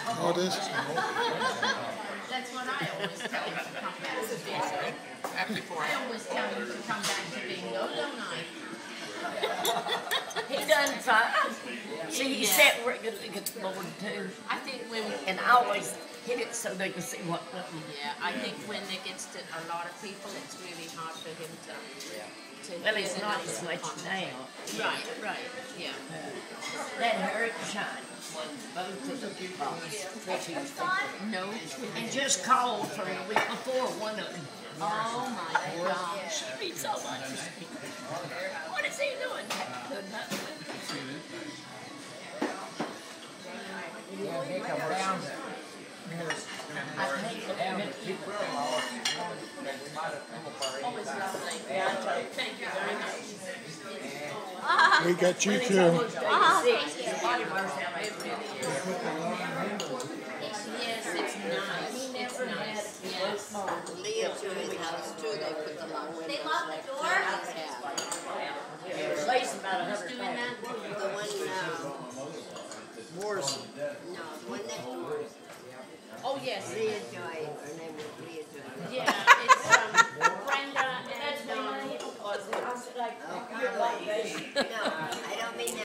Oh, it is? That's what I always tell you to come back to bingo. I always tell you to come back to bingo, don't I? He done fine. See, he sat where it could get the board too. I think when And I always hit it so they can see what button. yeah, I think when it gets to a lot of people, it's really hard for him to. Well, it's not as much now. Right, yeah. That hurt shine. Both of the problems. No. And just called for a week before one of them. Oh my gosh. She so much. What is he doing? Yeah, they come down. I hate looking at people. Always lovely. Thank you very much. We got you too. Yes, it's nice. It's nice. Yes. Leah to his house too, they put the long windows. They locked the door? Place about Who's doing that? The one, Morrison. No, the one next to Morrison. Oh, yes. Leah Joy